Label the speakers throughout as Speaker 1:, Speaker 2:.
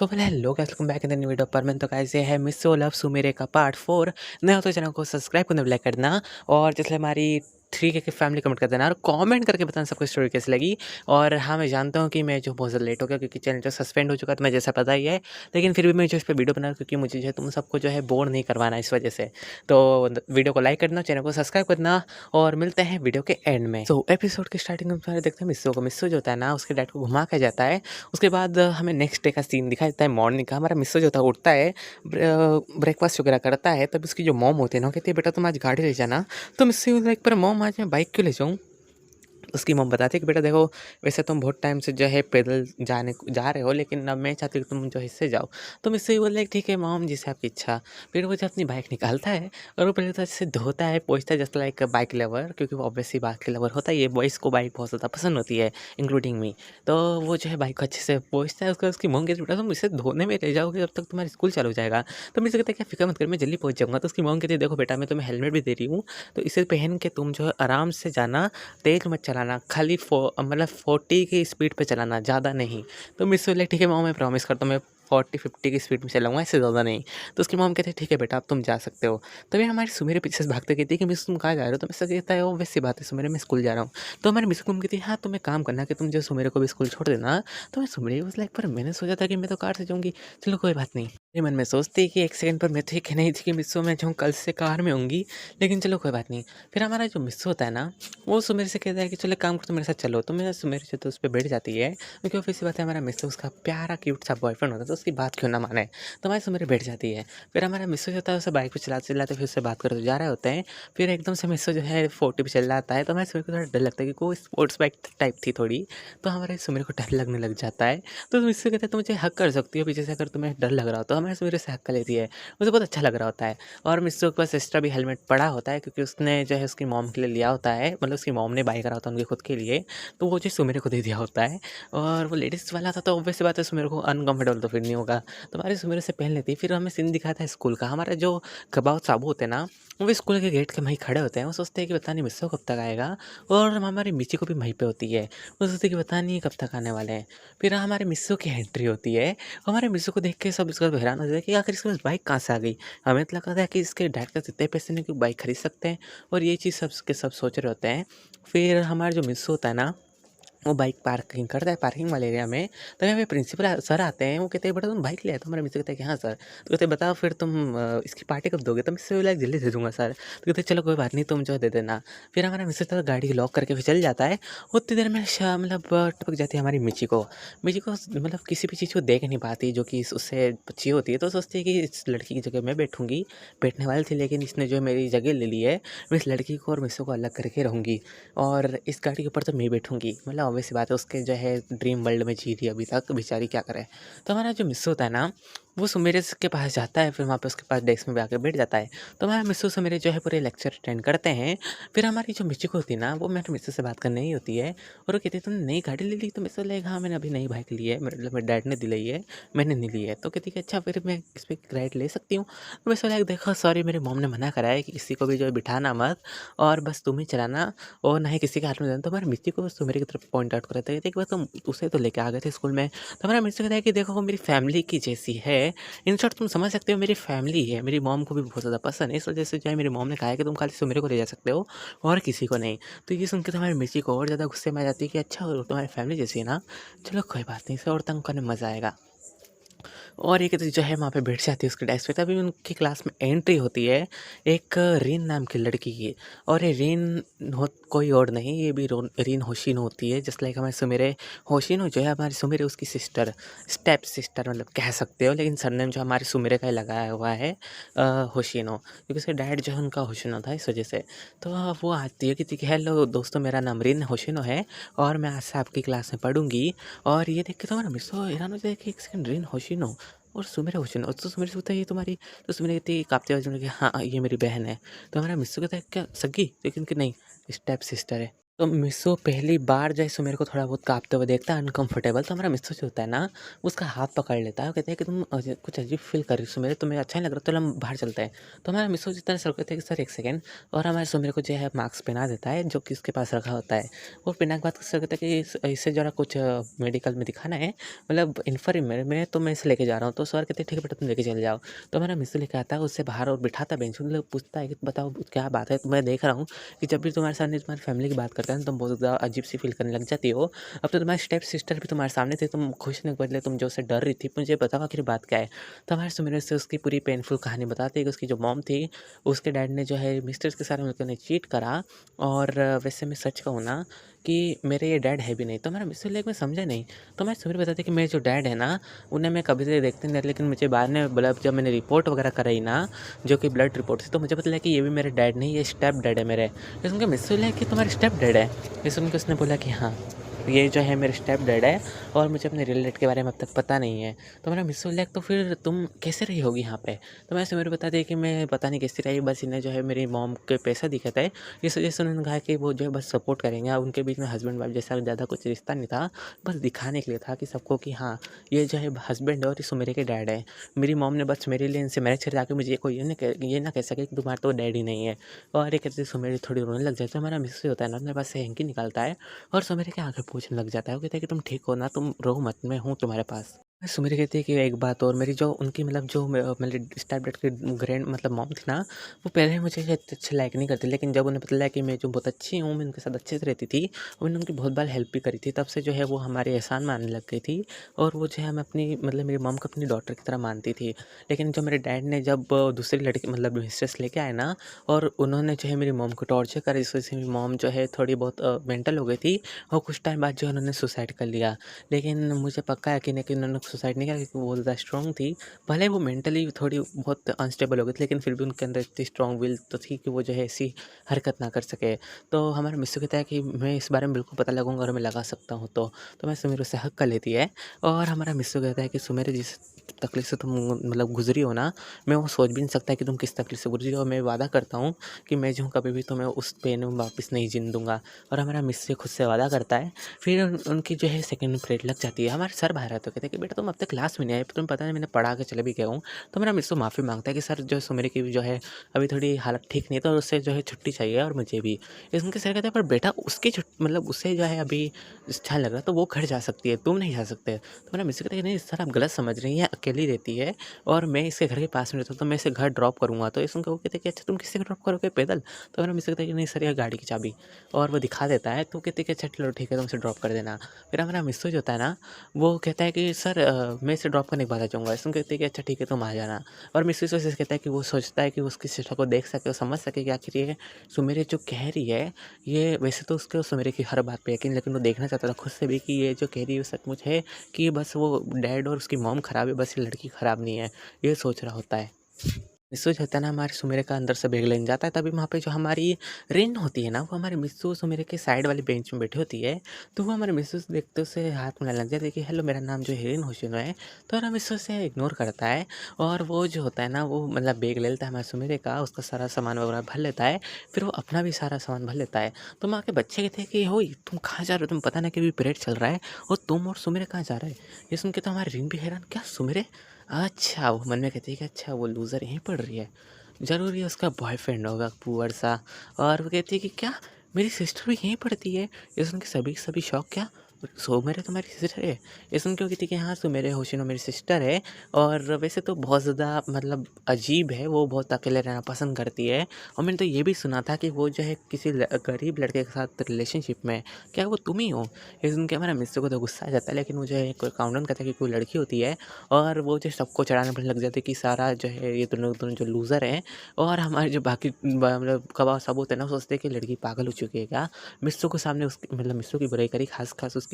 Speaker 1: सो पहले hello guys, welcome back in the new video पर। मैं तो गाइस ये है मिस ओ लव सुमेरे का पार्ट 4। नया हो तो चैनल को सब्सक्राइब करना, लाइक करना और जैसे हमारी 3K की फैमिली कमेंट कर देना और कमेंट करके बताना सबको स्टोरी कैसी लगी। और हाँ, मैं जानता हूँ कि मैं जो बहुत ज़्यादा लेट हो गया क्योंकि चैनल जो सस्पेंड हो चुका था, मैं जैसा पता ही है। लेकिन फिर भी मैं जो इस पर वीडियो बना क्योंकि मुझे जो है तुम सबको जो है बोर नहीं करवाना इस वजह से। तो वीडियो को लाइक करना, चैनल को सब्सक्राइब करना और मिलते हैं वीडियो के एंड में। सो एपिसोड के स्टार्टिंग में हमारे देखते हैं मिस्सो को। मिस्सो जो होता है ना, उसके डैड को घुमा के जाता है। उसके बाद हमें नेक्स्ट डे का सीन दिखाई देता है मॉर्निंग का। हमारा मिस्सो जो था उठता है, ब्रेकफास्ट वगैरह करता है। तब उसकी जो मॉम होती है ना, कहती है बेटा तुम आज गाड़ी ले जाना। तो मिस्सो लाइक पर मॉम आज मैं बाइक क्यों ले जाऊँ। उसकी मॉम बताती है कि बेटा देखो, वैसे तुम बहुत टाइम से जो है पैदल जा रहे हो, लेकिन अब मैं चाहती हूँ कि तुम जो है इससे जाओ। तो मुझसे बोल रहे ठीक है मॉम, जैसे आपकी इच्छा। फिर वो जो अपनी बाइक निकालता है और वो पहले तो अच्छे से धोता है, पोंछता है, जस्ट लाइक बाइक लवर, क्योंकि वो ऑब्वियसली बाइक लवर होता है। ये बॉयज़ को बाइक बहुत ज़्यादा पसंद होती है, इंक्लूडिंग मी। तो वो जो है बाइक को अच्छे से पोंछता है। उसके बाद उसकी मॉम कहती है बेटा तुम इसे धोने में ले जाओगे, जब तक तुम्हारा स्कूल चालू हो जाएगा। तो मुझसे कहते हैं क्या फिक्र मत कर, मैं जल्दी पहुँच जाऊँगा। तो उसकी मॉम कहती है देखो बेटा, मैं तुम्हें हेलमेट भी दे रही हूँ, तो इसे पहन के तुम जो है आराम से जाना, तेज़ मत चलाना, खाली मतलब 40 की स्पीड पे चलाना, ज़्यादा नहीं। तो मिस बोले ठीक है मॉम, मैं प्रॉमिस करता हूँ मैं 40-50 की स्पीड में चलाऊँगा, इससे ज़्यादा नहीं। तो उसकी मॉम कहते हैं ठीक है बेटा, अब तुम जा सकते हो। तभी हमारी सुमेरे पीछे से भागते कहती है कि मिस तुम कहाँ जा रहे हो। तो मिस कहता है ऑब्वियस सी बात है सुमेरे, मैं स्कूल जा रहा हूँ। तो हमारी मिस को कहती है हाँ, तुम एक काम करना कि तुम जो सुमेरे को भी स्कूल छोड़ देना। तो मैं सुमेरे वाज़ लाइक पर मैंने सोचा था कि मैं तो कार से जाऊँगी, चलो कोई बात नहीं। मेरे मन में सोचती कि एक सेकंड पर मैं तो ये कहना ही थी कि मिस्सो मैं जाऊँ कल से कार में होंगी, लेकिन चलो कोई बात नहीं। फिर हमारा जो मिस्सो होता है ना, वो सुमेर से कहता है कि चलो एक काम करो, तुम मेरे साथ चलो। तो मैं सुमेर जो तो उस पे बैठ जाती है, क्योंकि ऑब्वियस सी बात है हमारा मिस्सो उसका प्यारा क्यूट सा बॉयफ्रेंड होता है, तो उसकी बात क्यों ना माने। तो हमारी सुमेर बैठ जाती है। फिर हमारा मिस्सो जो होता है उसे बाइक पे चलाते चलाते फिर उससे बात करते जा रहे होते हैं। फिर एकदम से मिस्सो जो है 40 पे चल जाता है। तो हमारे सुमेर को थोड़ा डर लगता है क्योंकि वो स्पोर्ट्स बाइक टाइप थी थोड़ी। तो हमारे सुमेर को डर लगने लग जाता है। तो मिस्सो कहता है तुम मुझे हक कर सकती हो पीछे से अगर तुम्हें डर लग रहा हो। तो हमारे सुमेर से हक कर लेती है, उसे बहुत अच्छा लग रहा होता है। और मिस्सो के पास एक्स्ट्रा भी हेलमेट पड़ा होता है क्योंकि उसने जो है उसकी मॉम के लिए लिया होता है, मतलब उसकी मॉम ने बाय करा होता है उनके खुद के लिए। तो वो चीज़ सुमेर को दे दिया होता है। और वो लेडीज़ वाला था तो ऑब्वियस सी बात है सुमेर को अनकंफर्टेबल तो फील नहीं होगा। तो हमारी सुमेर से पहन लेती है। फिर हमें सीन दिखाता है स्कूल का। हमारा जो कबाब साबू होते हैं ना, वो स्कूल के गेट के वहीं खड़े होते हैं। वो सोचते हैं कि पता नहीं मिस्सो कब तक आएगा। और हमारी मिची को भी वहीं पे होती है, वो सोचते हैं कि पता नहीं कब तक आने वाले हैं। फिर हमारे मिस्सो की एंट्री होती है। हमारे मिस्सो को देख के सब इसका हैरान हो जाता है कि आखिर इसके पास बाइक कहाँ से आ गई। हमें तो लगा था कि इसके डैड का इतने पैसे नहीं कि बाइक खरीद सकते हैं। और ये चीज़ सब के सब सोच रहे होते हैं। फिर हमारा जो मिस्सो होता है ना, वो बाइक पार्किंग करता है पार्किंग वाले एरिया में। तभी हमें प्रिंसिपल सर आते हैं। वो कहते हैं बेटा तुम बाइक ले आए। तो हमारा मिस्टर कहता है कि हाँ सर। तो कहते हैं बताओ फिर तुम इसकी पार्टी कब दोगे। तो मिस्टर बोला जल्दी दे दूंगा सर। तो कहते हैं चलो कोई बात नहीं, तुम जो है दे देना। फिर हमारा मिस्टर तो गाड़ी लॉक करके फिर चल जाता है। उतनी देर में मतलब टपक जाती है हमारी मिची को। मिची को मतलब किसी भी चीज़ को देख नहीं पाती जो कि उससे अच्छी होती है। तो सोचती है कि इस लड़की की जगह मैं बैठूंगी, बैठने वाली थी, लेकिन इसने जो है मेरी जगह ले ली है। मैं इस लड़की को और मिस्टर को अलग करके रहूँगी और इस गाड़ी के ऊपर तो मैं बैठूँगी। मतलब ऑब्वियस सी बात है, उसके जो है ड्रीम वर्ल्ड में जी रही है अभी तक बेचारी, क्या करे। तो हमारा जो मिस्सू होता है ना, वो सुमेरे के पास जाता है। फिर वहाँ पे उसके पास डेस्क में आके बैठ जाता है। तो हमारा मिस्सू सुमेरे जो है पूरे लेक्चर अटेंड करते हैं। फिर हमारी जो मिच्ची को होती है ना, वो मेरे मिस्सू से बात करने ही होती है। और वो कहती है तुमने नई गाड़ी ले ली। तो मिस्सू लाइक हाँ मैंने अभी नई बाइक ली है, मतलब मेरे डैड ने दिलाई है, मैंने नहीं ली है। तो कहती है अच्छा फिर मैं इस पर राइड ले सकती हूँ। तो मिस्सू लाइक देखो सॉरी, मेरी मॉम ने मना करा है कि किसी को भी जो है बिठाना मत, और बस तुम ही चलाना और ना ही किसी के हाथ में देना। तो हमारे मिस्टी को सुमेरे की तरफ पॉइंट आउट कर रहे थे कि बस तुम उसे तो लेके आ गए थे स्कूल में। तो हमारा मिस्टर कहता है कि देखो वो मेरी फैमिली की जैसी है। इन शॉर्ट तुम समझ सकते हो मेरी फैमिली है, मेरी मॉम को भी बहुत ज़्यादा पसंद है। इस वजह से जो है मेरी मॉम ने कहा है कि तुम खाली सुमेरे को ले जा सकते हो और किसी को नहीं। तो ये सुन के तो हमारी मिर्ची को और ज़्यादा गुस्से में आ जाती है कि अच्छा तुम्हारी फैमिली जैसी है ना, चलो कोई बात नहीं, इसे और तंग करने में मज़ा आएगा। और एक जो है वहाँ पे बैठ जाती है उसके डेस्क पे। तभी उनकी क्लास में एंट्री होती है एक रीन नाम की लड़की की। और ये रीन हो कोई और नहीं, ये भी रीन होशिनो होती है। जस्ट लाइक हमारे सुमेरे होशिनो जो है, हमारी सुमेरे उसकी सिस्टर, स्टेप सिस्टर मतलब कह सकते हो। लेकिन सरनेम जो हमारे सुमेरे का ही लगाया हुआ है होशिनो, क्योंकि उसके डैड जो है उनका होशिनो था, इस वजह से। तो वो आती है कि हेलो दोस्तों, मेरा नाम रीन होशिनो है और मैं आज से आपकी क्लास में पढ़ूंगी। और ये देख के तो हमारा मिसो हैरान हो जाए कि एक सेकंड, रीन होशिनो और सुमेरा हुसैन। और तो सुमेरा से पूछता है ये तुम्हारी। तो सुमेरा कहती है काँपते हुए कि हाँ ये मेरी बहन है। तो हमारा मिस्सू कहता है क्या सगी, लेकिन कि नहीं, स्टेप सिस्टर है। तो मिस्सो पहली बार जो है सो मेरे को थोड़ा बहुत काँपते हुए देखता है अनकंफर्टेबल, तो हमारा मिस्सो जो होता है ना, उसका हाथ पकड़ लेता है और कहते हैं कि तुम कुछ अजीब फ़ील कर रही हो सुमेर, तुम्हें अच्छा नहीं लग रहा, चलो हम बाहर चलते हैं। तो हमारा मिस्सो जिस तरह से कहते हैं कि सर 1 सेकंड, और हमारे सुमेर को जो है मास्क पहना देता है जो कि उसके पास रखा होता है। वो पहनाने के बाद सर कहता है कि इसे ज़रा कुछ मेडिकल में दिखाना है, मतलब इन्फर्मरी में, तो मैं इसे लेके जा रहा हूँ। तो सर कहते हैं ठीक है बेटा तुम लेके चले जाओ। तो हमारा मिस्सो लेके आता है, उससे बाहर और बिठाता है बेंच पे, मतलब पूछता है कि बताओ क्या बात है? तो मैं देख रहा हूँ कि जब भी तुम्हारे सामने तुम्हारी फैमिली की बात करता है ना, तुम बहुत ज़्यादा अजीब-सी फ़ील करने लग जाती हो। अब तो तुम्हारी स्टेप सिस्टर भी तुम्हारे सामने थी, तुम खुश होने के बदले तुम जो उससे डर रही थी, मुझे बताओ आखिर बात क्या है? तो हमारे सुमिरन से उसकी पूरी पेनफुल कहानी बताते हैं कि उसकी जो मॉम थी, उसके डैड ने जो है मिस्टर्स के साथ मिलकर उन्हें चीट करा, और वैसे मैं सच कहूँ ना कि मेरे ये डैड है भी नहीं। तो हमारा मिस्टर लाइक मैं समझा नहीं। तो हमारे सुमिर बताते हैं कि मेरे जो डैड है ना, उन्हें मैं कभी से देखते नहीं, लेकिन मुझे बाद में मतलब जब मैंने रिपोर्ट वगैरह कराई ना, जो कि ब्लड रिपोर्ट थी, तो मुझे पता लगा कि ये भी मेरे डैड नहीं, ये स्टेप डैड है मेरे। फिर सुन के मिस्टर बोला कि तुम्हारे स्टेप डैड है? फिर सुन के उसने बोला कि हाँ, ये जो है मेरे स्टेप डैड है, और मुझे अपने रियल डैड के बारे में अब तक पता नहीं है। तो मेरा मिस्टर बोला तो फिर तुम कैसे रही होगी यहाँ पे? तो मैं मेरे बता दी कि मैं पता नहीं कैसे रही, बस इन्हें जो है मेरी मॉम के पैसा दिखे थे, इस वजह से उन्होंने कहा कि वो जो है बस सपोर्ट करेंगे, और उनके बीच में हस्बैंड वाइफ जैसा ज़्यादा कुछ रिश्ता नहीं था, बस दिखाने के लिए था कि सबको कि हाँ, ये जो है हस्बैंड है और ये सुमेरे के डैड है। मेरी मॉम ने बस मेरे लिए इनसे मैरिज करा के मुझे कोई ये ना कह सके कि तुम्हारा तो डैड ही नहीं है। और ये कहते सुमेरी थोड़ी रोने लग जाती है, हमारा मिस्टर होता है ना, अपने पास से हैंकी निकालता है और सुमेरी के आगे पूछने लग जाता है। वो कहता है कि तुम ठीक हो ना, तुम रो मत, मैं हूँ तुम्हारे पास। सुमेरी कहती है कि एक बात और, मेरी जो उनकी मतलब जो मतलब स्टेप डैड की ग्रैंड मतलब मॉम थी ना, वो पहले मुझे अच्छे लाइक नहीं करती, लेकिन जब उन्हें पता लगा कि मैं जो बहुत अच्छी हूँ, मैं उनके साथ अच्छे से रहती थी, मैंने उनकी बहुत बार हेल्प भी करी थी, तब से जो है वो हमारे एहसान मानने लग गई थी, और वो जो है मैं अपनी मतलब मेरी मॉम को अपनी डॉटर की तरह मानती थी। लेकिन जो मेरे डैड ने जब दूसरी लड़की मतलब मिस्ट्रेस लेके आए ना, और उन्होंने जो है मेरी मॉम को टॉर्चर करा, इस वजह से मेरी मॉम जो है थोड़ी बहुत मेंटल हो गई थी, और कुछ टाइम बाद जो है उन्होंने सुसाइड कर लिया। लेकिन मुझे पक्का यकीन है कि उन्होंने सुसाइड नहीं किया, क्योंकि वो ज़्यादा स्ट्रॉन्ग थी। भले वो मेंटली थोड़ी बहुत अनस्टेबल हो गई थी, लेकिन फिर भी उनके अंदर इतनी स्ट्रॉन्ग विल तो थी कि वो जो है ऐसी हरकत ना कर सके। तो हमारा मिस्टर कहता है कि मैं इस बारे में बिल्कुल पता लगाऊंगा, और मैं लगा सकता हूँ। तो मैं सुमेर से हक कर लेती है, और हमारा मिस्टर कहता है कि सुमेर जिस तकलीफ से तुम मतलब गुजरी हो ना, मैं वो सोच भी नहीं सकता कि तुम किस तकलीफ से गुजरी हो, और मैं वादा करता हूँ कि मैं जो हूँ कभी भी तुम्हें उस पेन में वापस नहीं जीने दूंगा। और हमारा मिस्टर खुद से वादा करता है। फिर उनकी जो है सेकंड पीरियड लग जाती है, हमारे सर बाहर आते हैं, कहते हैं कि बेटा तुम अब तक क्लास में नहीं आए, तुम्हें पता नहीं मैंने पढ़ा के चले भी गया हूँ। तो मेरा मिस्टर माफ़ी मांगता है कि सर जो है सुमेर की भी जो है अभी थोड़ी हालत ठीक नहीं है, तो उससे जो है छुट्टी चाहिए, और मुझे भी। इसके सर कहते हैं पर बेटा उसकी मतलब उससे जो है अभी अच्छा लग रहा है, तो वो घर जा सकती है, तुम नहीं जा सकते। तो मेरा मिस्टर कहता है कि नहीं सर आप गलत समझ रही हैं, अकेली रहती है, और मैं इसके घर के पास में रहता हूँ, तो मैं इसे घर ड्रॉप करूँगा। तो इसमें वो कहते हैं कि अच्छा तुम किससे ड्रॉप करोगे, पैदल? तो मेरा मिस्टर कहता है कि नहीं सर ये गाड़ी की चाबी, और वो दिखा देता है। तो कहते हैं कि अच्छा चलो ठीक है तुम इसे ड्रॉप कर देना। फिर हमारा मिस्टर जो होता है ना, वो कहता है कि सर मैं इसे ड्रॉप करने के बाद आ जाऊँगा। इसमें कहते हैं कि अच्छा ठीक है तुम आ जाना। और मिस्टर इस वजह से कहता है कि वो सोचता है कि वो उसकी सिस्टर को देख सके और समझ सके कि आखिर ये सुमेरे जो कह रही है, ये वैसे तो उसके सुमेरे की हर बात पे यकीन, लेकिन वो देखना चाहता था खुद से भी कि ये जो कह रही है वो सचमुच है, कि बस वो डैड और उसकी मॉम खराब है, बस ये लड़की खराब नहीं है, ये सोच रहा होता है। मिस्सू जो होता है ना, हमारे सुमेरे का अंदर से बैग लेने जाता है, तभी वहाँ पे जो हमारी रिन होती है ना, वो हमारे मिस्सू सुमेरे के साइड वाली बेंच में बैठी होती है। तो वो हमारे मिस्सू से देखते उसे हाथ मिलाने लग जाती है कि हेलो मेरा नाम जो है रिन होशिनो है। तो हमारा मिस्सू उसे इग्नोर करता है, और वो जो होता है ना, वो मतलब बैग ले लेता है हमारे सुमेरे का, उसका सारा सामान वगैरह भर लेता है, फिर वो अपना भी सारा सामान भर लेता है। तो वहाँ के बच्चे कहते हैं कि होई तुम कहाँ जा रहे हो, तुम पता नहीं कि अभी पीरियड चल रहा है, और तुम और सुमेरे कहाँ जा रहे हैं? ये सुन के तो हमारी रिन भी हैरान, क्या सुमेरे? अच्छा, वो मन में कहती है कि अच्छा वो लूज़र यहीं पढ़ रही है, ज़रूर ये उसका बॉयफ्रेंड होगा पुअर सा। और वो कहती है कि क्या मेरी सिस्टर भी यहीं पढ़ती है? ये सुन के सभी के सभी शौक, क्या सुमेरे तुम्हारी सिस्टर है? ये सुन के वो कहती है कि हाँ सुमेरे होशिनो मेरी सिस्टर है, और वैसे तो बहुत ज़्यादा मतलब अजीब है, वो बहुत अकेले रहना पसंद करती है, और मैंने तो ये भी सुना था कि वो जो है किसी गरीब लड़के के साथ रिलेशनशिप में है। क्या वो तुम ही हो? ये सुन के हमारा मिस्टर को तो गुस्सा आ जाता है, लेकिन वो जो है कोई काउंटर कहता है कि कोई लड़की होती है, और वो जो सबको चढ़ाने पर लग जाते हैं कि सारा जो है ये दोनों दोनों जो लूज़र हैं, और हमारे जो बाकी मतलब कबाब साब होते हैं ना, वो सोचते हैं कि लड़की पागल हो चुकी है क्या, मिस्सू को सामने उसकी मतलब मिस्सू की बुराई करी, खास उसकी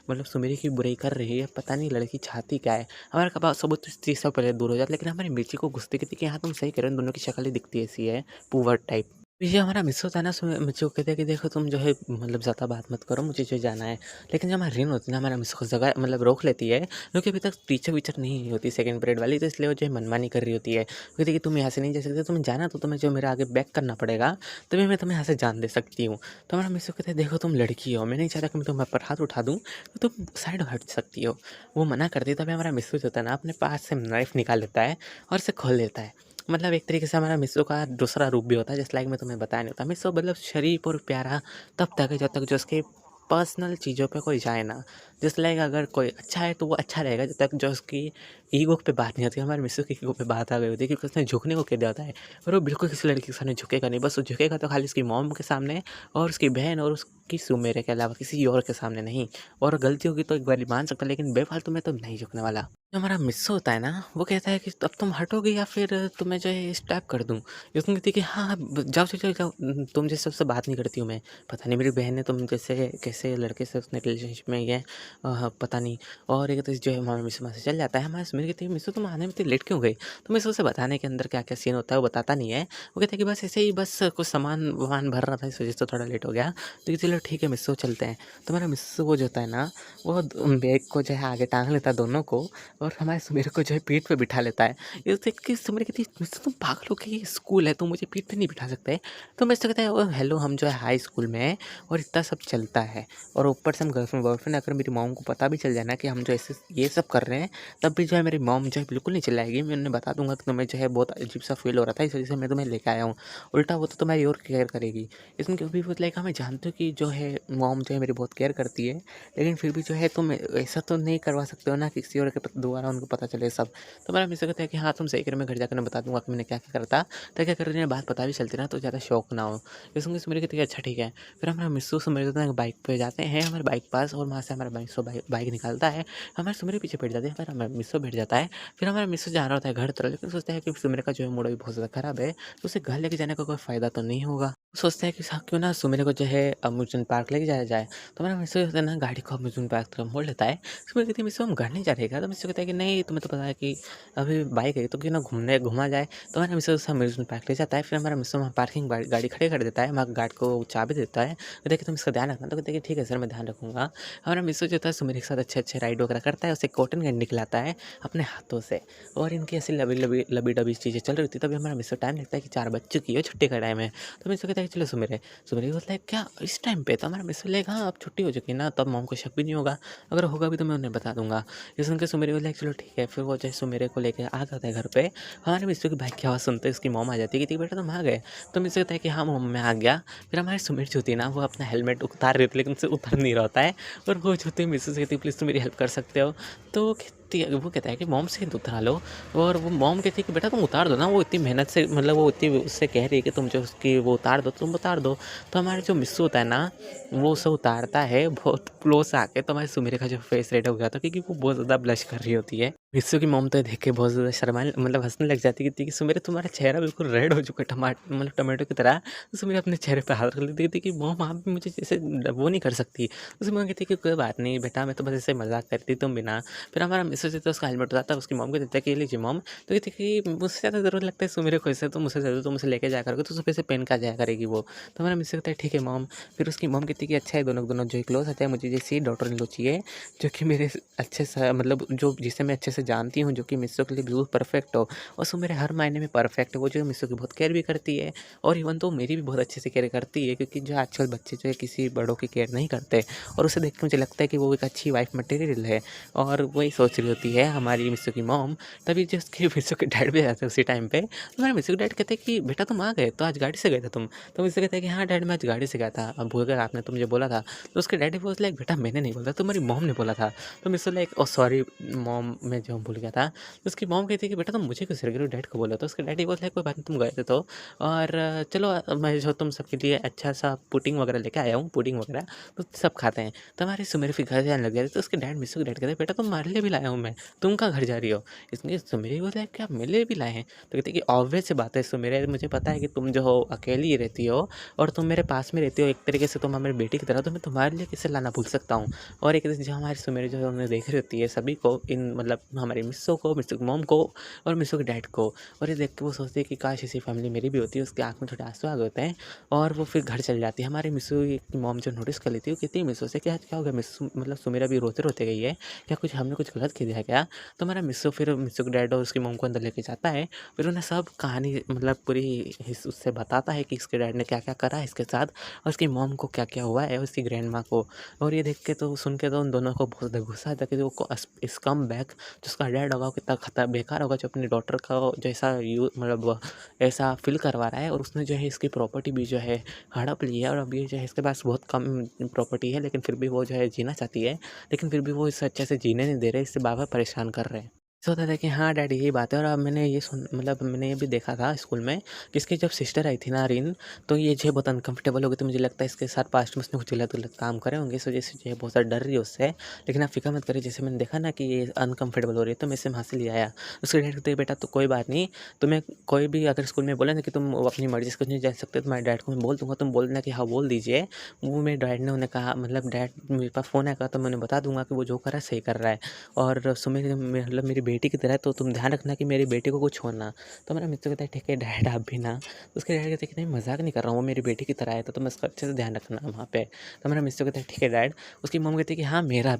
Speaker 1: मतलब सुमेरी की बुराई कर रही है, पता नहीं लड़की चाहती क्या है। हमारा कबाब साबुत तो इस चीज़ से पहले दूर हो जाता है, लेकिन हमारी मिर्ची को गुस्से कहती है कि हाँ तुम सही कह रहे हो, इन दोनों की शक्ल ही दिखती ऐसी है, पुअर टाइप। ये हमारा मिस होता है ना, मुझे वो कहते हैं कि देखो तुम जो है मतलब ज़्यादा बात मत करो, मुझे जो जाना है। लेकिन जब हमारी रिन होती है ना, हमारा मिस को जगह मतलब रोक लेती है, क्योंकि अभी तक टीचर वीचर नहीं होती सेकंड पीरियड वाली, तो इसलिए वो जो है मनमानी कर रही होती है। वो कहती है कि तुम यहाँ से नहीं जा सकते, तुम्हें जाना तो तुम्हें जो मेरा आगे बैक करना पड़ेगा, तभी मैं तुम्हें यहाँ से जान दे सकती हूँ। तो हमारा मिस कहते हैं देखो तुम लड़की हो, मैं नहीं चाहता कि मैं तुम्हारे पर हाथ उठा दूँ, तो तुम साइड हट सकती हो। वो मना करती है, तभी हमारा मिस जो होता है ना, अपने पास से नाइफ निकाल लेता है और इसे खोल देता है। मतलब एक तरीके से हमारा मिस्सो का दूसरा रूप भी होता है, जस्ट लाइक मैं तुम्हें बताया नहीं होता। मिस्सो मतलब शरीफ और प्यारा तब तक है जब तक जो उसके पर्सनल चीज़ों पे कोई जाए ना। जस्ट लाइक अगर कोई अच्छा है तो वो अच्छा रहेगा जब तक जो उसकी ईगो पे बात नहीं होती। हमारे मिस्सो की ईगो पे बात आ गई होती है, क्योंकि उसने झुकने को कह दिया होता है, पर वो बिल्कुल किसी लड़की के सामने झुकेगा नहीं। बस वो झुकेगा तो खाली उसकी मॉम के सामने और उसकी बहन और उसकी सुमेरे के अलावा किसी और के सामने नहीं। और गलती होगी तो एक बारी मान सकता, लेकिन बेफालतू में तो नहीं झुकने वाला। जो हमारा मिस्सो होता है ना, वो कहता है कि अब तुम हटोगे या फिर तुम्हें जो है स्टैप कर दूँ। उसने कहती है कि हाँ, हाँ, जाओ चलो जाओ, तुम जैसे उससे बात नहीं करती हूँ मैं। पता नहीं मेरी बहन ने तुम जैसे कैसे लड़के से उसने रिलेशनशिप में ये पता नहीं। और एक तो जो है हमारा मिस्सो वहाँ से चल जाता है। हमारे सुमिर कहती है मिस्सो तुम आने में इतनी लेट क्यों गई? तो मिस्सो उसे बताने के अंदर क्या-क्या सीन होता है वो बताता नहीं है। वो कहता है कि बस ऐसे ही बस कुछ सामान-वामान भर रहा था, इस वज़ह से थोड़ा लेट हो गया। तो चलो ठीक है मिस्सो चलते हैं। तो हमारा मिस्सो वो जो होता है ना, वो बैग को जो है आगे टाँग लेता है दोनों को, और हमारे सुमेर को जो है पीठ पे बिठा लेता है। ये देख के सुमेर कहती है मिस्टर तुम पागल हो क्या, ये स्कूल है, तुम मुझे पीठ पे नहीं बिठा सकते। तो मिस्टर कहता है ओ हेलो, हम जो है हाई स्कूल में हैं और इतना सब चलता है, और ऊपर से हम गर्लफ्रेंड बॉयफ्रेंड, अगर मेरी मॉम को पता भी चल जाए ना कि हम जो ऐसे ये सब कर रहे हैं, तब भी जो है मेरी मॉम जो है बिल्कुल नहीं चिल्लाएगी। मैं उन्हें बता दूंगा कि तुम्हें जो है बहुत अजीब सा फील हो रहा था, इस वजह से मैं तुम्हें लेके आया हूँ। उल्टा वो तो तुम्हारी और केयर करेगी। इसमें क्योंकि वो लाइक हमें जानते हो कि जो है मॉम जो है मेरी बहुत केयर करती है, लेकिन फिर भी जो है तुम ऐसा तो नहीं करवा सकते हो ना कि किसी और के दोबारा उनको पता चले सब। तो मेरा मिस्टर कहता है कि हाँ तुम सही करो, मैं घर जाकर मैं बता दूंगा कि मैंने क्या क्या करा था, ताकि अगर इन्हें बात पता भी चलती ना तो ज़्यादा शौक ना हो। ये सुन के सुमेर कहती है अच्छा ठीक है। फिर हमारा मिस्सू सुमेर कहते हैं बाइक पे जाते हैं हमारे बाइक पास, और वहाँ से हमारा मिस्सू बाइक निकालता है, हमारे सुमेर पीछे बैठ जाते हैं, फिर हमारा मिस्सू बैठ जाता है। फिर हमारा मिस्सू जा रहा होता है घर तरफ, लेकिन सोचता है कि सुमेर का जो है मूड भी बहुत ज़्यादा खराब है, तो उसे घर लेके जाने का कोई फ़ायदा तो नहीं होगा। सोचता है कि साहब क्यों ना सुमेर को जो है अम्यूज़मेंट पार्क लेके जाया जाए। तो हमारा मिस्सू जो है ना गाड़ी को अम्यूज़मेंट पार्क तरफ मोड़ लेता है। सुमेर कहती है मिस्सू हम घर नहीं जा रहे क्या? तो मिस्सू कहता है कि नहीं तुम्हें तो पता है कि अभी बाइक है तो क्यों ना घुमा जाए। तो हमारा मिस्सू उसे अम्यूज़मेंट पार्क ले जाता है। फिर हमारा मिस्सू वहाँ पार्किंग गाड़ी खड़ी कर देता है, वहाँ गार्ड को चाबी देता है। कहता है कि तुम इसका ध्यान रखना। तो कहते हैं कि ठीक है सर मैं ध्यान रखूँगा। हमारा मिस्सू जो था सुमेर के साथ अच्छे-अच्छे राइड वगैरह करता है, उसे कॉटन कैंडी खिलाता है अपने हाथों से, और इनकी ऐसी लबी-डबी चीज़ें चल रही थी। तभी हमारा मिस्सू टाइम लगता है कि 4 बज चुकी है, छुट्टी का टाइम है। तो मिस्सू कहता है कि चलो सुमेर, सुमेर बोलता है क्या इस टाइम पे? तो हमारा मिस्सू बोलेगा हाँ अब छुट्टी हो चुकी है ना, तब मॉम को शक भी नहीं होगा, अगर होगा भी तो मैं उन्हें बता दूँगा। ये सुन के सुमेर बोला चलो ठीक है। फिर वो जो है सुमेर को लेके आ जाता है घर पे। हमारे मिस्सू की बाइक की आवाज़ सुनते ही उसकी मॉम आ जाती है, कहती है बेटा तुम आ गए? तो मिस्सू कहता है कि हाँ मॉम मैं आ गया। फिर हमारी सुमेर जो होती है ना, वो अपना हेलमेट उतार रही होती है, लेकिन उनसे उतर नहीं रहा होता है, और वो जो होती है मिस्सू से कहती है प्लीज़ तुम मेरी हेल्प कर सकते हो? तो वो कहता है कि मॉम से उतरा लो, और वो मॉम कहती है कि बेटा तुम उतार दो ना, वो इतनी मेहनत से मतलब वो इतनी उससे कह रही है कि तुम जो उसकी वो उतार दो, तुम उतार दो। तो हमारे जो मिस्सू होता है ना, वो उसे उतारता है बहुत क्लोज आके, तो हमारे सुमेर का जो फेस रेड हो गया था, क्योंकि वो बहुत ज़्यादा ब्लश कर रही होती है। मिस्सू की मॉम तो ये देख के बहुत ज़्यादा शर्माने मतलब हँसने लग जाती है, कहती है कि सुमेर तुम्हारा चेहरा बिल्कुल रेड हो चुका है मतलब टमाटो की तरह। तो सुमेर अपने चेहरे पे हाथ रख लेती थी कि मॉम आप भी मुझे जैसे वो नहीं कर सकती। तो सुमेर कहती है कि कोई बात नहीं बेटा, मैं तो बस ऐसे मजाक करती तुम बिना। फिर हमारा मिस्सू जो था उसका हेलमेट उतारता है, उसकी मॉम को देता है कि ये लीजिए मॉम। तो कहती है कि मुझसे ज़्यादा ज़रूरत लगता है सुमेर को, इससे तो मुझसे ज़्यादा तुम उसे लेके जाया करोगे तो सुबह से पहन कर जाया करेगी वो। तो हमारा मिस्सू कहता है ठीक है मॉम। फिर उसकी मॉम कहती है कि अच्छा है दोनों दोनों जो है क्लोज रहते हैं, मुझे जैसी डॉटर इन लो चाहिए जो कि मेरे अच्छे से मतलब जो जिसे मैं अच्छे से जानती हूँ, जो कि मिस्सू के लिए बिल्कुल परफेक्ट हो, और सो मेरे हर मायने में परफेक्ट है। वो जो है मिस्सू की बहुत केयर भी करती है, और इवन तो मेरी भी बहुत अच्छे से केयर करती है, क्योंकि जो आजकल बच्चे जो है किसी बड़ों की केयर नहीं करते, और उसे देख के मुझे लगता है कि वो एक अच्छी वाइफ मटेरियल है। और वही सोच रही होती है हमारी मिस्सू की मॉम। तभी जो उसके मिस्सू के डैड भी आ जाते हैं उसी टाइम पे। तो हमारे मिस्सू के डैड कहते हैं कि बेटा तुम आ गए, तो आज गाड़ी से गए थे तुम? तो मिस्सू कहता है कि हाँ डैड मैं आज गाड़ी से गया था, अब भूल गए आपने तो मुझे बोला था। तो उसके डैडी वाज लाइक बेटा मैंने नहीं बोला, तुम्हारी मॉम ने बोला था। तो मिस्सू लाइक ओह सॉरी मॉम, मैं जो भूल गया था। तो उसकी मॉम कहती है कि बेटा तुम मुझे क्यों सिर डैड को बोला? तो उसके डैडी वाज लाइक कोई बात नहीं तुम गए थे तो, और चलो मैं जो तुम सबके लिए अच्छा सा पुडिंग वगैरह लेके आया हूँ, पुडिंग वगैरह, तो सब खाते हैं। तो हमारे सुमेर फिर घर जाने लग गए थे, तो उसके डैड मिस्सू के डैड कहते हैं बेटा तुम्हारे लिए भी लाया हूँ मैं, तुम कहाँ घर जा रही हो? इसमें सुमेर बोला है क्या मेरे लिए भी लाए हैं? तो कहते हैं कि ऑब्वियस सी बात है सुमेर, मुझे पता है कि तुम जो हो अकेली ही रहती हो, और तुम मेरे पास में रहती हो, एक तरीके से तुम हमारी बेटी की तरह, तो मैं तुम्हारे लिए कैसे लाना भूल सकता हूँ। और एक तरह से जो हमारी सुमेर जो है उन्हें देख रही होती है सभी को इन मतलब हमारी मिस्सो को, मिस्सो की मॉम को और मिस्सो के डैड को। और ये देख के वो सोचती है कि काश ऐसी फैमिली मेरी भी होती। उसकी आँख में थोड़े आँसू आ गए होते हैं और वो फिर घर चली जाती है। हमारी मिस्सो की मॉम जो नोटिस कर लेती है, वो कहती है मिस्सो से कि आज क्या हो गया मिस्सो, मतलब सुमेरा भी रोते-रोते गई है, क्या कुछ हमने कुछ गलत किया है क्या? तो हमारा मिस्सो फिर मिस्सो के डैड और उसकी मॉम को अंदर लेके जाता है। फिर उन्हें सब कहानी मतलब पूरी उससे बताता है कि इसके डैड ने क्या-क्या करा है इसके साथ और उसकी मॉम को क्या-क्या हुआ है, उसकी ग्रैंडमा को। और ये देख के तो सुन के तो उन दोनों को बहुत ज़्यादा गुस्सा आता है कि वो स्कम बैग जो उसका डैड होगा वो कितना बेकार होगा जो अपनी डॉटर का जो ऐसा मतलब ऐसा फील करवा रहा है। और उसने जो है इसकी प्रॉपर्टी भी जो है हड़प ली है और अभी जो है इसके पास बहुत कम प्रॉपर्टी है, लेकिन फिर भी वो जो है जीना चाहती है, लेकिन फिर भी वो इसे अच्छे से जीने नहीं दे रहे, इससे बार-बार परेशान कर रहे हैं। ऐसा होता था कि हाँ डैडी यही बात है। और अब मैंने ये सुन मतलब मैंने ये भी देखा था स्कूल में कि इसकी जब सिस्टर आई थी ना रिन, तो ये जो है बहुत अनकंफर्टेबल हो गई थी। मुझे लगता है इसके साथ पास्ट में उसने कुछ गलत-गलत काम करे होंगे, इस वजह से जो है बहुत ज़्यादा डर रही है उससे। लेकिन आप फ़िक्र मत करिए, जैसे मैंने देखा ना कि ये अनकंफर्टेबल हो रही है तो मैं इसे वहाँ से ले आया। उसके डैड कहते बेटा तो कोई बात नहीं, तुम्हें कोई भी अगर स्कूल में बोला ना कि तुम अपनी मर्ज़ी से कुछ नहीं जा सकते, तुम्हारे डैड को मैं बोल दूँगा, तुम बोल देना कि हाँ बोल दीजिए। वो मेरे डैड ने उन्हें कहा, मतलब डैड मेरे पास फ़ोन आएगा तो मैं उन्हें बता दूँगा कि वो जो कर रहा है सही कर रहा है। और सुमित मतलब मेरी बेटी की तरह है, तो तुम ध्यान रखना कि मेरी बेटी को कुछ हो ना। तो मेरा मित्र कहता है ठीक है डैड आप भी ना। तो उसके डैड कहते हैं कि नहीं मज़ाक नहीं कर रहा हूँ, वो मेरी बेटी की तरह है, तो तुम इसका अच्छे से ध्यान रखना वहाँ पे। तो मेरा मित्र कहता है ठीक है डैड। उसकी मम्मी कहती है कि हाँ मेरा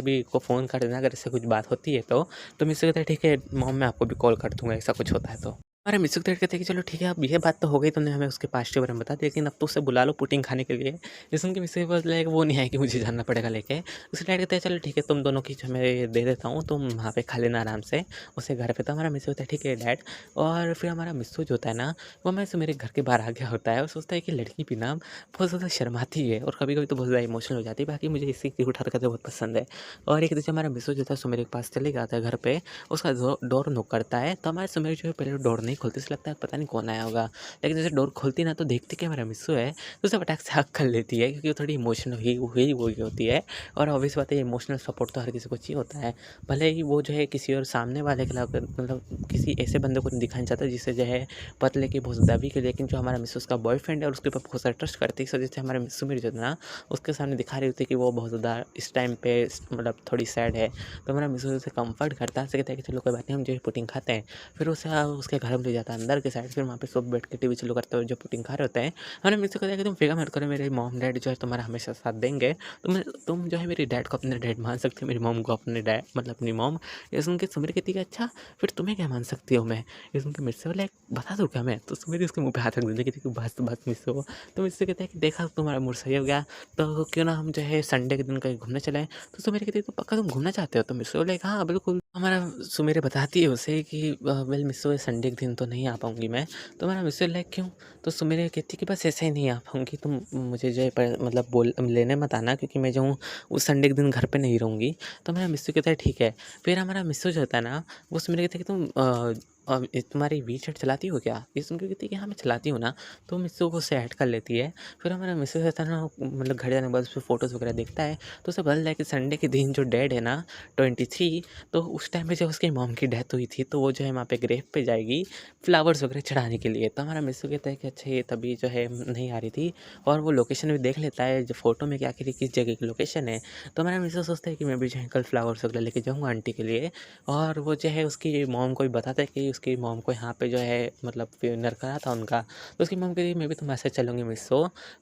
Speaker 1: भी को फ़ोन कर देना अगर इससे कुछ बात होती है तो। तो मित्र कहता है ठीक है मॉम मैं आपको भी कॉल कर दूँगा ऐसा कुछ होता है तो। हमारे मित्र कहते हैं कि चलो ठीक है अब ये बात तो हो गई, तुमने हमें उसके पास्ट के बारे में बता दिया, लेकिन अब तो उसे बुला लो पुडिंग खाने के लिए। ये सुन के मित्र के पास लाइक वो नहीं आएगी, मुझे जाना पड़ेगा लेके। उसके डैड कहते हैं चलो ठीक है तुम दोनों की जो मैं दे देता हूँ, तुम वहाँ पे खा लेना आराम से उसे घर पे। तो हमारा मित्र होता है ठीक है डैड। और फिर हमारा मिस्सू जो होता है ना, वो हमें से मेरे घर के बाहर आ गया होता है और सोचता है कि लड़की भी ना बहुत ज़्यादा शर्माती है और कभी-कभी तो बहुत ज़्यादा इमोशनल हो जाती है। बाकी मुझे इसकी क्यूट हरकतें बहुत पसंद है। और एक दिन से हमारा मिस्सू जो था सो मेरे पास चले जाता है घर पे, उसका डोर नॉक करता है। तो हमारे सुमेर जो है पहले डोर नहीं खोलती, उसे लगता है पता नहीं कौन आया होगा। लेकिन जैसे डोर खोलती ना तो देखती कि हमारा मिस्सू है, तो उसे फटाक से हग कर लेती है क्योंकि वो थोड़ी इमोशनल हुई होती है। और ऑब्वियस बात है इमोशनल सपोर्ट तो हर किसी को चाहिए होता है। भले ही वो जो है किसी और सामने वाले के खिलाफ मतलब किसी ऐसे बंदे को नहीं दिखाना चाहता जिससे जो है पतले की बहुत ज़्यादा वीक है, लेकिन जो हमारा मिस्सू उसका बॉयफ्रेंड है और उसके ऊपर बहुत सारा ट्रस्ट करती है। इस वजह से हमारे मिस्सू मेरी जो है ना उसके सामने दिखा रही होती है कि वो बहुत ज़्यादा इस टाइम पे मतलब थोड़ी सैड है। तो हमारा मिस्सू उसे कंफर्ट करता है, उसे कहता है कि चलो कोई बात नहीं हम जो है पुडिंग खाते हैं। फिर उसे उसके घर में ले जाता है अंदर के साइड, फिर वहाँ पे सब बैठ के टीवी चालू करते हुए जो पुडिंग खा रहे होते हैं। हमारे मिस्सू कहता है कि तुम फिक्र मत करो, मेरे मॉम डैड जो है तुम्हारा हमेशा साथ देंगे। तुम जो है मेरे डैड को अपने डैड मान सकते हो, मेरी मॉम को अपने डैड मतलब अपनी मॉम। ये सुन के सुमिर कहती है अच्छा फिर तुम्हें क्या मान सकती हो मैं। ये सुन के मिस्सू बोला बता दूँ क्या मैं, तो सुमिर उसके मुँह पे हाथ रख देती है कहती बस बस मिस्सू। तो मिस्सू कहता है कि देखा तुम्हारा मूड सही हो गया, तो क्यों ना हम जो है संडे के दिन कहीं घूमने चलें। तो सुमेर कहती है तो पक्का तुम घूमना चाहते हो, तो मिस्सू बोले हाँ बिल्कुल। हमारा सुमेर बताती है उसे कि वेल मिस्सू संडे के दिन तो नहीं आ पाऊँगी मैं। तो हमारा मिस्सू लाइक क्यों? तो सुमेर कहती है कि बस ऐसे ही नहीं आ पाऊँगी, तुम मुझे जो है मतलब बोल लेने मत आना क्योंकि मैं जो हूँ उस संडे के दिन घर पे नहीं रहूँगी। तो हमारा मिस्सू कहता है ठीक है। फिर हमारा मिस्सू जो होता है ना वो सुमेर कहता है कि तुम तुम्हारी वी चैट चलाती हो क्या? ये सुन के कहती है कि हाँ मैं चलाती हूँ ना। तो मिस्सू को उससे ऐड कर लेती है। फिर हमारा मिस्सू रहता है ना मतलब घर जाने के बाद उसपे फ़ोटोज़ वगैरह देखता है, तो उसे पता चला कि संडे के दिन जो डेड है ना 23, तो उस टाइम पे जब उसकी मॉम की डेथ हुई थी तो वो जो है वहाँ पे ग्रेव पे जाएगी फ्लावर्स वगैरह चढ़ाने के लिए। तो हमारा मिस्सू कहता है कि अच्छा ये तभी जो है नहीं आ रही थी और वो लोकेशन भी देख लेता है जो फ़ोटो में कि आखिर ये किस जगह की लोकेशन है। तो हमारा मिस्सू सोचता है कि मैं भी जो है कल फ्लावर्स वगैरह लेके जाऊँगा आंटी के लिए। और वो जो है उसकी मॉम को भी बताता है कि उसकी मॉम को यहाँ पे जो है मतलब फ्यूनर करा था उनका। तो उसकी मॉम कहती है मैं भी तुम्हारे साथ चलूँगी मिस्सू।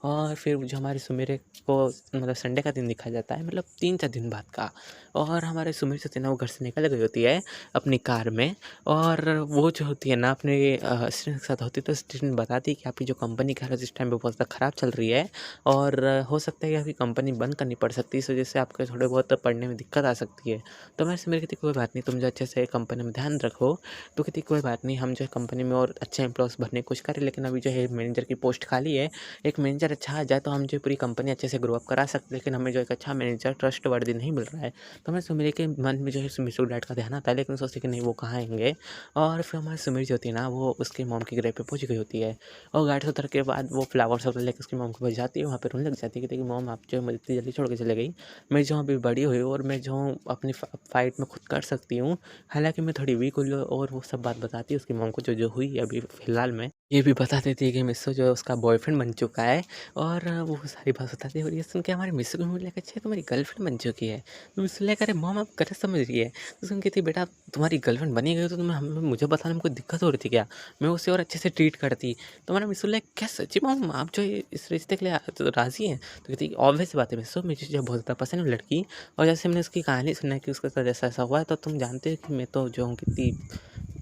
Speaker 1: और फिर जो हमारे सुमेरे को मतलब संडे का दिन दिखाया जाता है, मतलब 3-4 दिन बाद का। और हमारे सुमेर जो थी ना वो घर से निकल गई होती है अपनी कार में। और वो जो होती है ना अपने असिस्टेंट के साथ होती है, तो असिस्टेंट बताती है कि आपकी जो कंपनी का है इस टाइम पे बहुत ज़्यादा ख़राब चल रही है और हो सकता है कि आपकी कंपनी बंद करनी पड़ सकती है, इस वजह से आपके थोड़े बहुत पढ़ने में दिक्कत आ सकती है। तो हमारे सुमेर कहती कोई बात नहीं, तुम जो अच्छे से कंपनी में ध्यान रखो। तो कहती कोई बात नहीं, हम जो है कंपनी में और अच्छे एम्प्लॉयज़ भरने की कोशिश करें, लेकिन अभी जो है मैनेजर की पोस्ट खाली है। एक मैनेजर अच्छा आ जाए तो हम जो पूरी कंपनी अच्छे से ग्रो अप करा सकते हैं, लेकिन हमें जो एक अच्छा मैनेजर ट्रस्टवर्दी नहीं मिल रहा है। तो हमारे सुमीर के मन में जो है मिस्टर डैड का ध्यान आता है, लेकिन सोचते कि नहीं वो कहाँ आएँगे। और फिर हमारी सुमीर जो होती है ना वो उसकी मॉम की ग्रेव पे पहुँच गई होती है और गाड़ी से उतर के बाद वो फ्लावर्स वगैरह लेके उसकी मॉम को पास जाती है, वहाँ पे रोने लग जाती है, कहती है कि मॉम आप जो है मुझे इतनी जल्दी छोड़ के चले गई। मैं जो हूँ अभी बड़ी हुई हूँ और मैं जो हूँ अपनी फाइट में खुद कर सकती हूँ। हालाँकि मैं थोड़ी वीक हुई हूँ और वो सब बात बताती है उसकी मॉम को जो हुई है अभी फ़िलहाल में। ये भी बता देती है कि मिस्सो जो है उसका बॉयफ्रेंड बन चुका है और वो सारी बात बताती है और ये सुन के हमारी मिस्सो को बोले अच्छा तुम्हारी गर्लफ्रेंड बन चुकी है। तो मिस्सो ले अरे मॉम आप गलत समझ रही है। तो सुन के थी बेटा तुम्हारी गर्लफ्रेंड बनी गई तो तुम्हें हम मुझे बताने में कोई दिक्कत हो रही थी क्या? मैं उसे और अच्छे से ट्रीट करती। तो हमारा मिस्सो ले क्या सच्ची मॉम आप जो है इस रिश्ते के लिए तो राज़ी हैं? तो कहती ऑब्वियस सी बात है मिस्सो मुझे जो है बहुत ज़्यादा पसंद है वो लड़की और जैसे हमने उसकी कहानी सुना कि उसके साथ ऐसा-ऐसा हुआ है तो तुम जानते हो कि मैं तो जो हूँ कितनी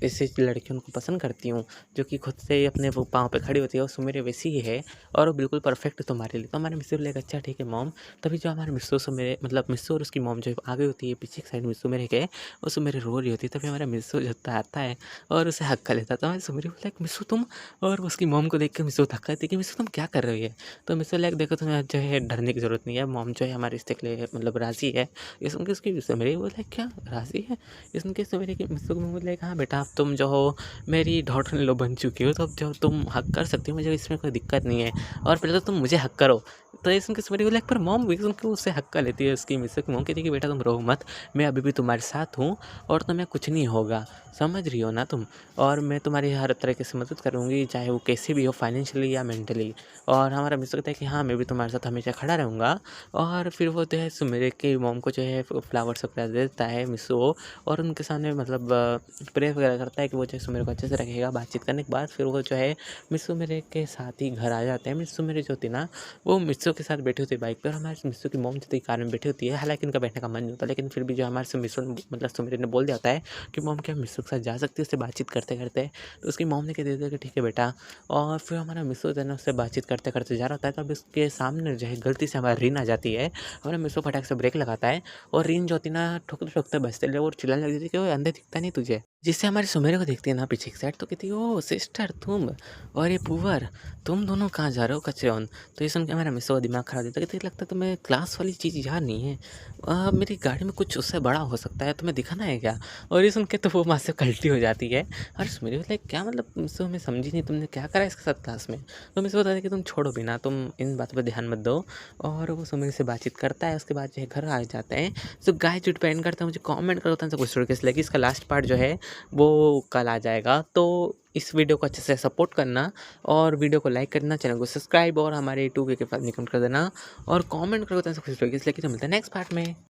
Speaker 1: ऐसी लड़कियों को पसंद करती हूँ, जो कि खुद से ही अपने वो पाँव पे खड़ी होती है और सुमेर वैसी ही है और वो बिल्कुल परफेक्ट है तुम्हारे लिए। तो हमारे मिस्सू बोलेगा अच्छा ठीक है मॉम। तभी जो हमारे मिस्सू सुमेरे मतलब मिस्सू और उसकी मॉम जो आगे होती है पीछे की साइड मिस्सू मेरे के और सुमेरे रो रही होती है। तभी हमारा मिस्सू जो होता आता है और उसे हक कर लेता है। तो हमारी सुमेरी बोला मिस्सू तुम और उसकी मॉम को देख के मिस्सू धक्का देती है कि मिस्सू तुम क्या कर रही है? तो मिस्सू लाइक देखो तुम्हें जो है डरने की ज़रूरत नहीं है। मॉम जो है हमारे रिश्ते के लिए मतलब राज़ी है। ये सुन के उसकी सुमेरी बोला क्या राज़ी है? ये सुन के सुमेरी की मिस्सू को बोला हाँ बेटा अब तुम जो हो मेरी डॉटर इन लॉ बन चुकी हो तो अब जो तुम हक कर सकती हो मुझे इसमें कोई दिक्कत नहीं है और पहले तो तुम मुझे हक करो। तो ये सुन के सुमेरी बोला पर मॉम ये सुन के उससे हक कर लेती है उसकी मिसेस की मॉम कहती है कि बेटा तुम रो मत, मैं अभी भी तुम्हारे साथ हूँ और तुम्हें कुछ नहीं होगा, समझ रही हो ना तुम? और मैं तुम्हारी हर तरीके से मदद करूँगी चाहे वो कैसी भी हो फाइनेंशियली या मेंटली। और हमारा मिस्टर कहता है कि हाँ मैं भी तुम्हारे साथ हमेशा खड़ा रहूँगा। और फिर वो जो है सुमेरे की मॉम को जो है फ्लावर्स वगैरह दे देता है मिस्सू और उनके सामने मतलब प्रेयर वगैरह करता है कि वो जो है सुमेर को अच्छे से रखेगा। बातचीत करने के बाद फिर वो जो है मिस्सू मेरे के साथ ही घर आ जाते हैं। मिस्सू मेरे जो थी ना वो मिस्सू के साथ बैठी होती है बाइक पे और हमारे मिस्सू की मॉम जो थी कार में बैठी होती है। हालाँकि उनका बैठने का मन नहीं होता लेकिन फिर भी जो हमारे से मिस्सू मतलब सुमेर ने बोल दिया होता है कि मॉम क्या मिस्सू के साथ जा सकती है उससे बातचीत करते-करते। तो उसकी मॉम ने कह दिया था कि ठीक है बेटा। और फिर हमारा मिस्सू जो है ना उससे बातचीत करते-करते जा रहा होता है तब उसके सामने जो है गलती से हमारी रीन आ जाती है। हमारा मिस्सू फटाक से ब्रेक लगाता है और रीन जो होती है ना ठोकते-ठोकते बजते लिए और चिल्लाने लग जाती है कि ओए अंधे दिखता नहीं तुझे? जिससे हमारी सुमेरा को देखती है ना पीछे की साइड तो कहती है ओह सिस्टर तुम और ये पुअर तुम दोनों कहाँ जा रहे हो कचरे। तो ये सुन के हमारा मिस्सो का दिमाग खराब देता है कहती लगता है तुम्हें क्लास वाली चीज़ याद नहीं है। मेरी गाड़ी में कुछ उससे बड़ा हो सकता है तुम्हें दिखाना है क्या? और ये सुन के तो वो वहाँ से कल्टी हो जाती है। और सुमेरा बोला क्या मतलब मिस्सो मैं समझी नहीं तुमने क्या करा इसके साथ क्लास में? तो मिस्सो बताती है कि तुम छोड़ो भी ना तुम इन बातों पर ध्यान मत दो। और वो सुमेरा से बातचीत करता है उसके बाद जो है घर आ जाते हैं। तो गाइस जो डिपेंड करता है मुझे कमेंट करो तो कुछ स्टोरी कैसी लगी। इसका लास्ट पार्ट जो है वो कल आ जाएगा। तो इस वीडियो को अच्छे से सपोर्ट करना और वीडियो को लाइक करना, चैनल को सब्सक्राइब और हमारे 2K के साथ कमेंट कर देना और कमेंट करो तो कुछ स्टोरी कैसी लगी। तो मिलता है नेक्स्ट पार्ट में।